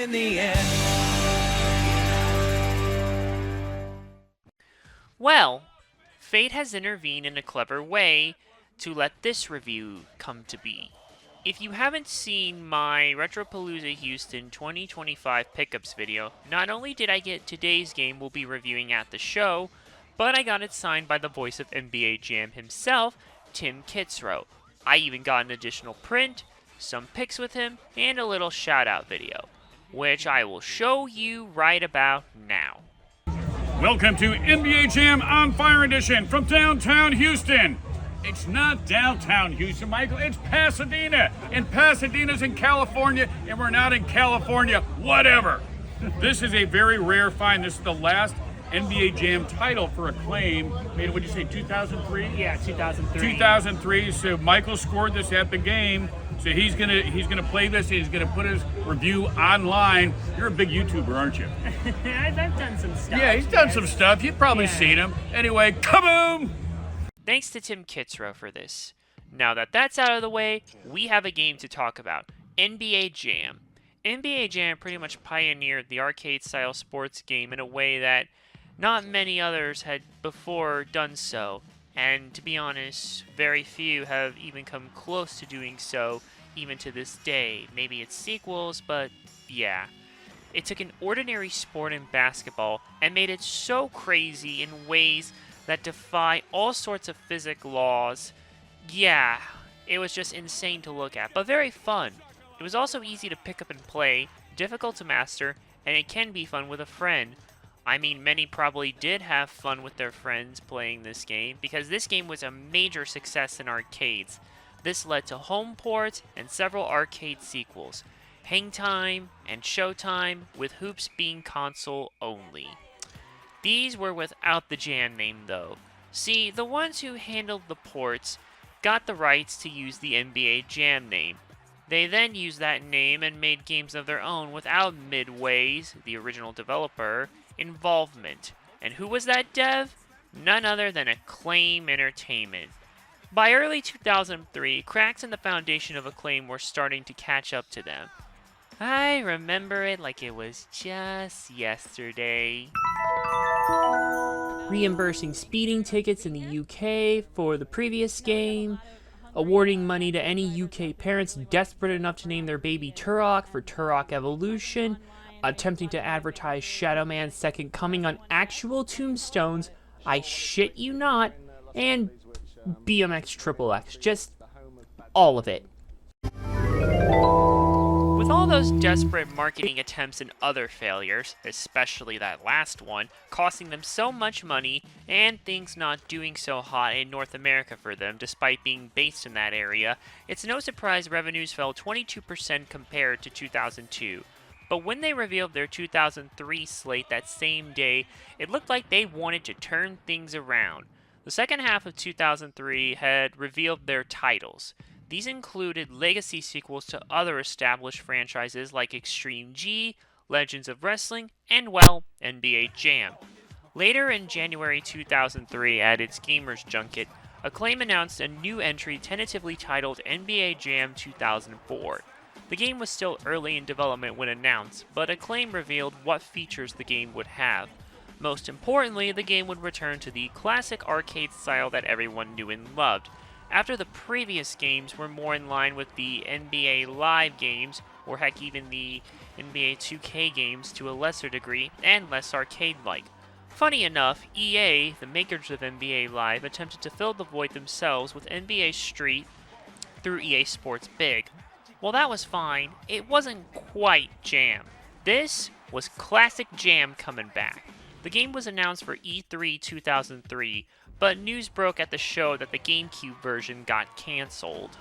in the end. Well, fate has intervened in a clever way to let this review come to be. If you haven't seen my Retropalooza Houston 2025 pickups video, not only did I get today's game we'll be reviewing at the show, but I got it signed by the voice of NBA Jam himself, Tim Kitzrow. I even got an additional print, some pics with him, and a little shout out video, which I will show you right about now. Welcome to NBA Jam on Fire Edition from downtown Houston. It's not downtown Houston, Michael. It's Pasadena. And Pasadena's in California, and we're not in California. Whatever. This is a very rare find. This is the last NBA Jam title for Acclaim. Made, what'd you say, 2003? Yeah, 2003. 2003. So Michael scored this at the game. So he's gonna play this. He's gonna put his review online. You're a big YouTuber, aren't you? I've done some stuff. Yeah, he's done some stuff. You've probably seen him. Anyway, kaboom! Thanks to Tim Kitzrow for this. Now that that's out of the way, we have a game to talk about. NBA Jam. NBA Jam pretty much pioneered the arcade-style sports game in a way that not many others had before done so. And to be honest, very few have even come close to doing so, even to this day. Maybe it's sequels, but yeah. It took an ordinary sport in basketball and made it so crazy in ways that defy all sorts of physics laws. Yeah, it was just insane to look at, but very fun. It was also easy to pick up and play, difficult to master, and it can be fun with a friend. I mean, many probably did have fun with their friends playing this game, because this game was a major success in arcades. This led to home ports and several arcade sequels, Hang Time and Showtime, with hoops being console only. These were without the Jam name though. See, the ones who handled the ports got the rights to use the NBA Jam name. They then used that name and made games of their own without Midway's, the original developer, involvement. And who was that dev? None other than Acclaim Entertainment. By early 2003, cracks in the foundation of Acclaim were starting to catch up to them. I remember it like it was just yesterday. Reimbursing speeding tickets in the UK for the previous game, awarding money to any UK parents desperate enough to name their baby Turok for Turok Evolution, attempting to advertise Shadow Man's Second Coming on actual tombstones, I shit you not, and BMX Triple X, just all of it. With all those desperate marketing attempts and other failures, especially that last one, costing them so much money, and things not doing so hot in North America for them despite being based in that area, it's no surprise revenues fell 22% compared to 2002. But when they revealed their 2003 slate that same day, it looked like they wanted to turn things around. The second half of 2003 had revealed their titles. These included legacy sequels to other established franchises like Extreme G, Legends of Wrestling, and, well, NBA Jam. Later in January 2003, at its Gamers Junket, Acclaim announced a new entry tentatively titled NBA Jam 2004. The game was still early in development when announced, but Acclaim revealed what features the game would have. Most importantly, the game would return to the classic arcade style that everyone knew and loved, after the previous games were more in line with the NBA Live games, or heck even the NBA 2K games to a lesser degree, and less arcade-like. Funny enough, EA, the makers of NBA Live, attempted to fill the void themselves with NBA Street through EA Sports Big. While that was fine, it wasn't quite Jam. This was classic Jam coming back. The game was announced for E3 2003, but news broke at the show that the GameCube version got cancelled.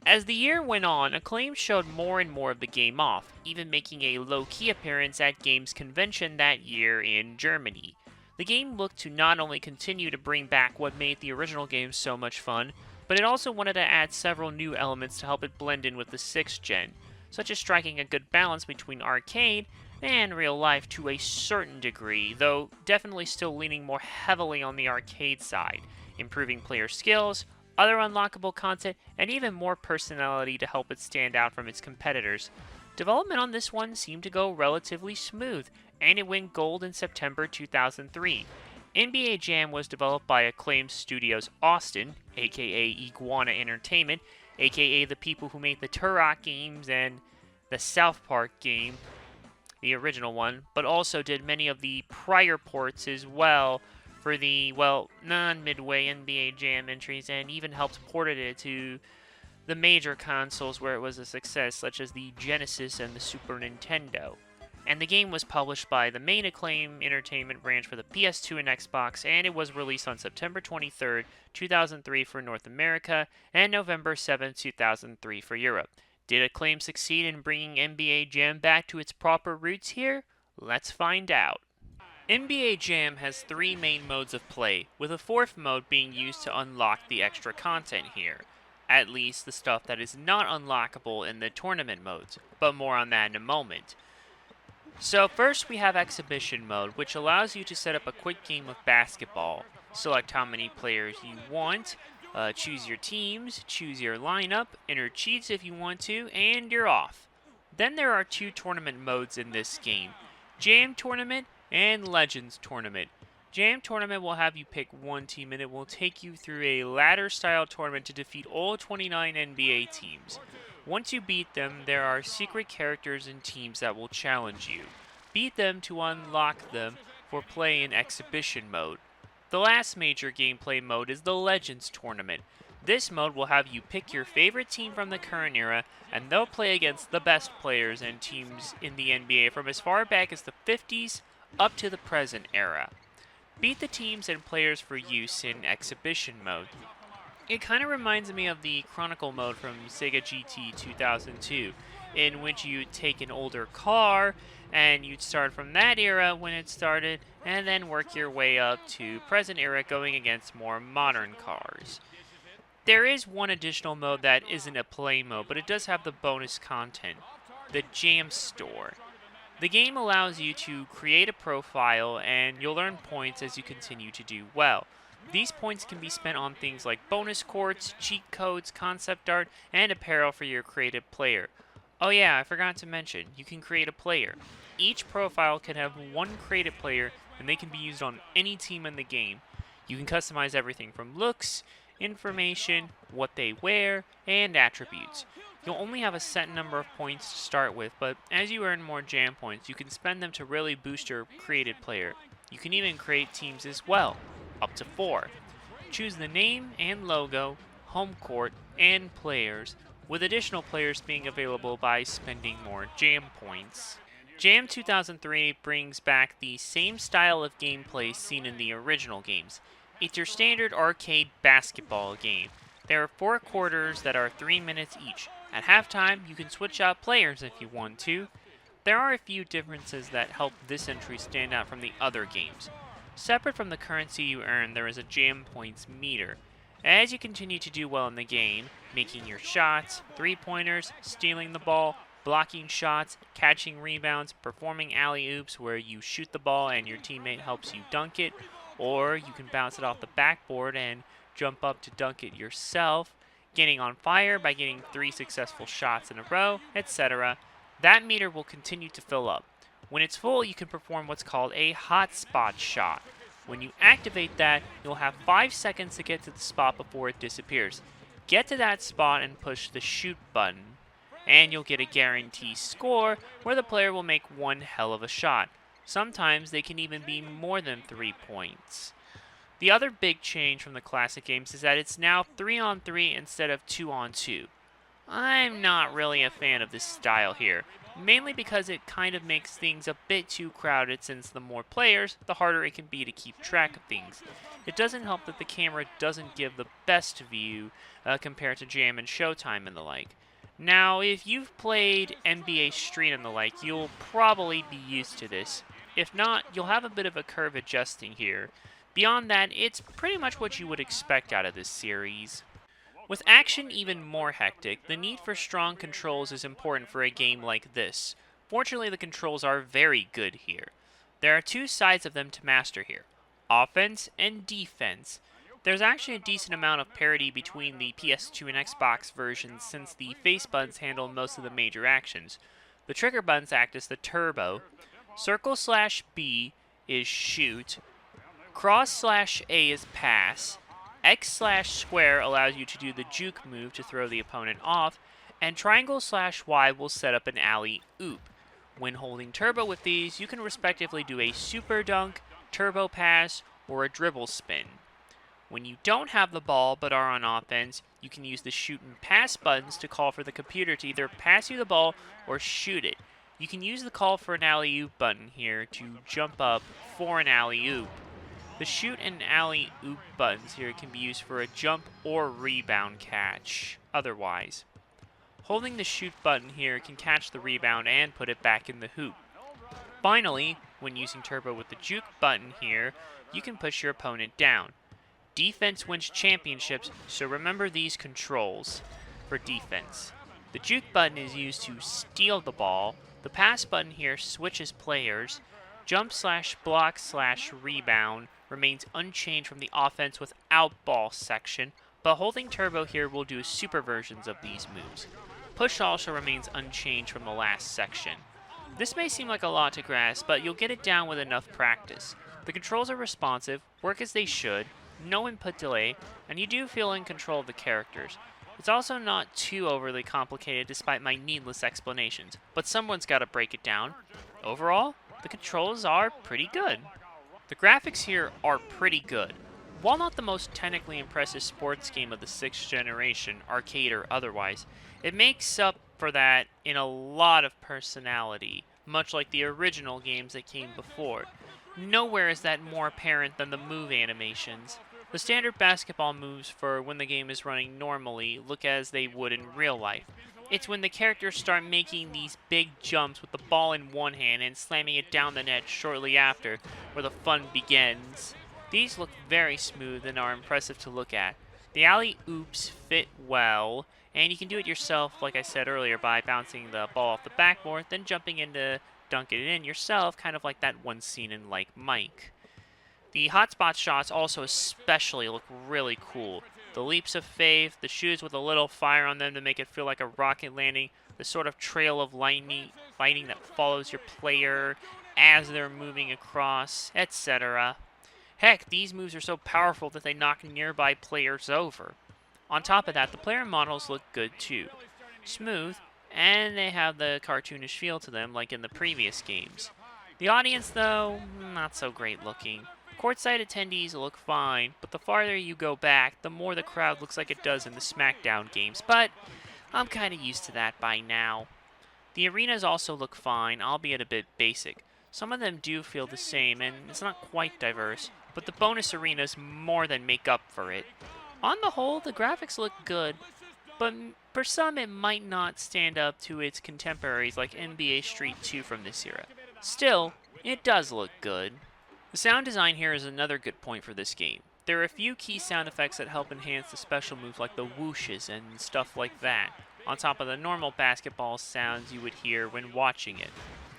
As the year went on, Acclaim showed more and more of the game off, even making a low-key appearance at Games Convention that year in Germany. The game looked to not only continue to bring back what made the original game so much fun, but it also wanted to add several new elements to help it blend in with the 6th gen, such as striking a good balance between arcade and real life to a certain degree, though definitely still leaning more heavily on the arcade side, improving player skills, other unlockable content, and even more personality to help it stand out from its competitors. Development on this one seemed to go relatively smooth, and it went gold in September 2003. NBA Jam was developed by Acclaim Studios Austin, aka Iguana Entertainment, aka the people who made the Turok games and the South Park game, the original one, but also did many of the prior ports as well for the, non-Midway NBA Jam entries, and even helped port it to the major consoles where it was a success, such as the Genesis and the Super Nintendo. And the game was published by the main Acclaim Entertainment branch for the PS2 and Xbox, and it was released on September 23rd, 2003 for North America, and November 7th, 2003 for Europe. Did Acclaim succeed in bringing NBA Jam back to its proper roots here? Let's find out. NBA Jam has 3 main modes of play, with a 4th mode being used to unlock the extra content here. At least the stuff that is not unlockable in the tournament modes, but more on that in a moment. So first we have Exhibition Mode, which allows you to set up a quick game of basketball. Select how many players you want, choose your teams, choose your lineup, enter cheats if you want to, and you're off. Then there are 2 tournament modes in this game, Jam Tournament and Legends Tournament. Jam Tournament will have you pick one team and it will take you through a ladder-style tournament to defeat all 29 NBA teams. Once you beat them, there are secret characters and teams that will challenge you. Beat them to unlock them for play in Exhibition Mode. The last major gameplay mode is the Legends Tournament. This mode will have you pick your favorite team from the current era, and they'll play against the best players and teams in the NBA from as far back as the 50s up to the present era. Beat the teams and players for use in Exhibition Mode. It kind of reminds me of the Chronicle mode from Sega GT 2002, in which you take an older car and you'd start from that era when it started, and then work your way up to present era going against more modern cars. There is one additional mode that isn't a play mode, but it does have the bonus content, the Jam Store. The game allows you to create a profile, and you'll earn points as you continue to do well. These points can be spent on things like bonus courts, cheat codes, concept art, and apparel for your creative player. Oh yeah, I forgot to mention, you can create a player. Each profile can have one created player, and they can be used on any team in the game. You can customize everything from looks, information, what they wear, and attributes. You'll only have a set number of points to start with, but as you earn more jam points, you can spend them to really boost your created player. You can even create teams as well, up to 4. Choose the name and logo, home court, and players, with additional players being available by spending more jam points. Jam 2003 brings back the same style of gameplay seen in the original games. It's your standard arcade basketball game. There are 4 quarters that are 3 minutes each. At halftime, you can switch out players if you want to. There are a few differences that help this entry stand out from the other games. Separate from the currency you earn, there is a jam points meter. As you continue to do well in the game, making your shots, 3-pointers, stealing the ball, blocking shots, catching rebounds, performing alley-oops where you shoot the ball and your teammate helps you dunk it, or you can bounce it off the backboard and jump up to dunk it yourself, getting on fire by getting 3 successful shots in a row, etc. That meter will continue to fill up. When it's full, you can perform what's called a hotspot shot. When you activate that, you'll have 5 seconds to get to the spot before it disappears. Get to that spot and push the shoot button, and you'll get a guaranteed score where the player will make one hell of a shot. Sometimes they can even be more than 3 points. The other big change from the classic games is that it's now 3-on-3 instead of 2-on-2. I'm not really a fan of this style here, mainly because it kind of makes things a bit too crowded, since the more players, the harder it can be to keep track of things. It doesn't help that the camera doesn't give the best view compared to Jam and Showtime and the like. Now, if you've played NBA Street and the like, you'll probably be used to this. If not, you'll have a bit of a curve adjusting here. Beyond that, it's pretty much what you would expect out of this series. With action even more hectic, the need for strong controls is important for a game like this. Fortunately, the controls are very good here. There are 2 sides of them to master here, offense and defense. There's actually a decent amount of parity between the PS2 and Xbox versions, since the face buttons handle most of the major actions. The trigger buttons act as the turbo. Circle/B is shoot. Cross/A is pass. X/square allows you to do the juke move to throw the opponent off. And triangle/Y will set up an alley-oop. When holding turbo with these, you can respectively do a super dunk, turbo pass, or a dribble spin. When you don't have the ball but are on offense, you can use the shoot and pass buttons to call for the computer to either pass you the ball or shoot it. You can use the call for an alley-oop button here to jump up for an alley-oop. The shoot and alley-oop buttons here can be used for a jump or rebound catch, otherwise. Holding the shoot button here can catch the rebound and put it back in the hoop. Finally, when using turbo with the juke button here, you can push your opponent down. Defense wins championships, so remember these controls for defense. The juke button is used to steal the ball. The pass button here switches players. Jump/block/rebound remains unchanged from the offense without ball section, but holding turbo here will do super versions of these moves. Push also remains unchanged from the last section. This may seem like a lot to grasp, but you'll get it down with enough practice. The controls are responsive, work as they should, no input delay, and you do feel in control of the characters. It's also not too overly complicated despite my needless explanations, but someone's got to break it down. Overall, the controls are pretty good. The graphics here are pretty good. While not the most technically impressive sports game of the 6th generation, arcade or otherwise, it makes up for that in a lot of personality, much like the original games that came before. Nowhere is that more apparent than the move animations. The standard basketball moves for when the game is running normally look as they would in real life. It's when the characters start making these big jumps with the ball in one hand and slamming it down the net shortly after where the fun begins. These look very smooth and are impressive to look at. The alley-oops fit well, and you can do it yourself, like I said earlier, by bouncing the ball off the backboard, then jumping in to dunk it in yourself, kind of like that one scene in Like Mike. The hotspot shots also especially look really cool. The leaps of faith, the shoes with a little fire on them to make it feel like a rocket landing, the sort of trail of lightning that follows your player as they're moving across, etc. Heck, these moves are so powerful that they knock nearby players over. On top of that, the player models look good too. Smooth, and they have the cartoonish feel to them like in the previous games. The audience, though, not so great looking. Courtside attendees look fine, but the farther you go back, the more the crowd looks like it does in the SmackDown games, but I'm kinda used to that by now. The arenas also look fine, albeit a bit basic. Some of them do feel the same, and it's not quite diverse, but the bonus arenas more than make up for it. On the whole, the graphics look good, but for some it might not stand up to its contemporaries like NBA Street 2 from this era. Still, it does look good. The sound design here is another good point for this game. There are a few key sound effects that help enhance the special moves like the whooshes and stuff like that, on top of the normal basketball sounds you would hear when watching it.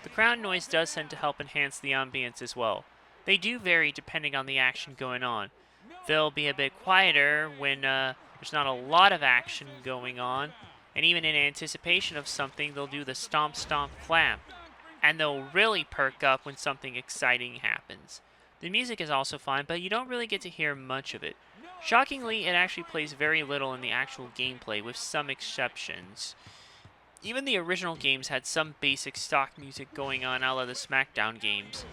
The crowd noise does tend to help enhance the ambience as well. They do vary depending on the action going on. They'll be a bit quieter when there's not a lot of action going on, and even in anticipation of something, they'll do the stomp stomp clap. And they'll really perk up when something exciting happens. The music is also fine, but you don't really get to hear much of it. Shockingly, it actually plays very little in the actual gameplay, with some exceptions. Even the original games had some basic stock music going on a la the SmackDown games.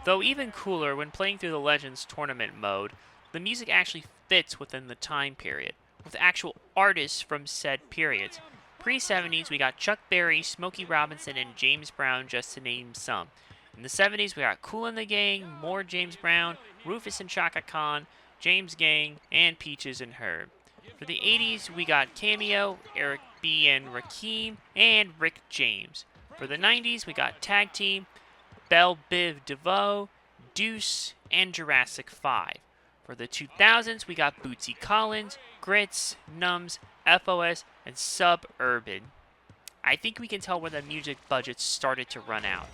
Though even cooler, when playing through the Legends tournament mode, the music actually fits within the time period, with actual artists from said periods. Pre-70s, we got Chuck Berry, Smokey Robinson, and James Brown, just to name some. In the 70s, we got Kool and the Gang, more James Brown, Rufus and Chaka Khan, James Gang, and Peaches and Herb. For the 80s, we got Cameo, Eric B. and Rakim, and Rick James. For the 90s, we got Tag Team, Belle Biv DeVoe, Deuce, and Jurassic 5. For the 2000s, we got Bootsy Collins, Grits, Nums, FOS, and Suburban. I think we can tell where the music budget started to run out.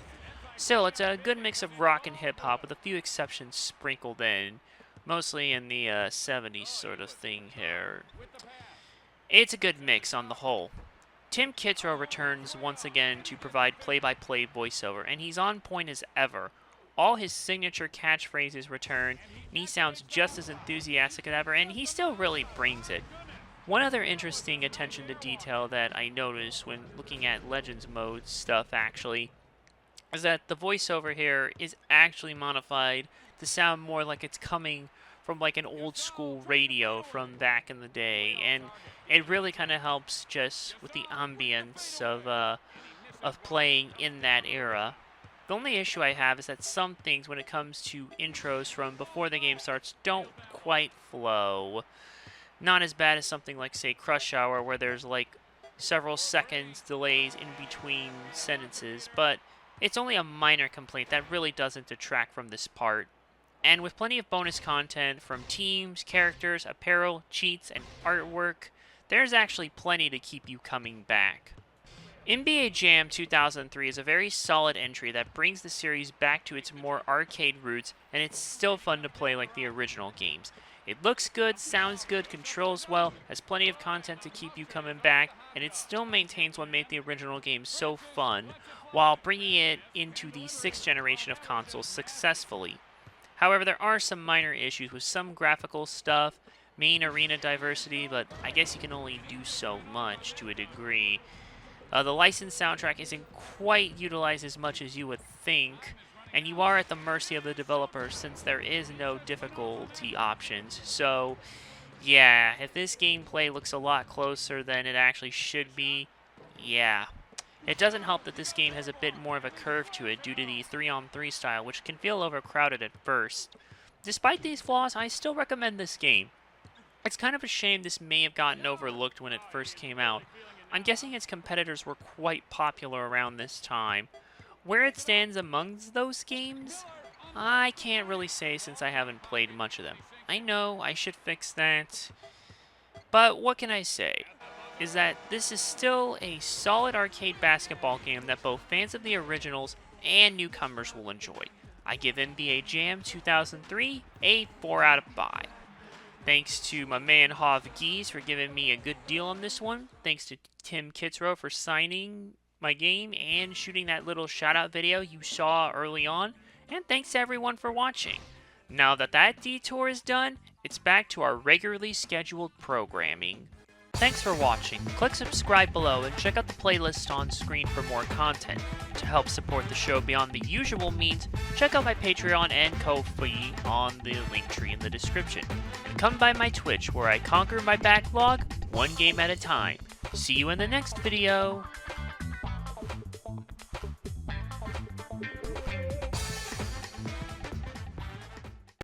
Still, it's a good mix of rock and hip-hop with a few exceptions sprinkled in, mostly in the 70s sort of thing here. It's a good mix on the whole. Tim Kitzrow returns once again to provide play-by-play voiceover, and he's on point as ever. All his signature catchphrases return, and he sounds just as enthusiastic as ever, and he still really brings it. One other interesting attention to detail that I noticed when looking at Legends mode stuff, actually, is that the voiceover here is actually modified to sound more like it's coming from like an old school radio from back in the day, and it really kind of helps just with the ambience of playing in that era. The only issue I have is that some things, when it comes to intros from before the game starts, don't quite flow. Not as bad as something like, say, Crush Hour, where there's like several seconds delays in between sentences, but it's only a minor complaint that really doesn't detract from this part. And with plenty of bonus content from teams, characters, apparel, cheats, and artwork, there's actually plenty to keep you coming back. NBA Jam 2003 is a very solid entry that brings the series back to its more arcade roots, and it's still fun to play like the original games. It looks good, sounds good, controls well, has plenty of content to keep you coming back, and it still maintains what made the original game so fun, while bringing it into the 6th generation of consoles successfully. However, there are some minor issues with some graphical stuff, main arena diversity, but I guess you can only do so much to a degree. The licensed soundtrack isn't quite utilized as much as you would think, and you are at the mercy of the developer since there is no difficulty options. So, yeah, if this gameplay looks a lot closer than it actually should be, yeah. It doesn't help that this game has a bit more of a curve to it due to the 3-on-3 style, which can feel overcrowded at first. Despite these flaws, I still recommend this game. It's kind of a shame this may have gotten overlooked when it first came out. I'm guessing its competitors were quite popular around this time. Where it stands amongst those games, I can't really say since I haven't played much of them. I know I should fix that, but what can I say? Is that this is still a solid arcade basketball game that both fans of the originals and newcomers will enjoy. I give NBA Jam 2003 a 4 out of 5. Thanks to my man Hav Geese for giving me a good deal on this one. Thanks to Tim Kitzrow for signing my game and shooting that little shout out video you saw early on. And thanks to everyone for watching. Now that detour is done, it's back to our regularly scheduled programming. Thanks for watching. Click subscribe below and check out the playlist on screen for more content. To help support the show beyond the usual means, check out my Patreon and Ko-fi on the link tree in the description. And come by my Twitch where I conquer my backlog one game at a time. See you in the next video.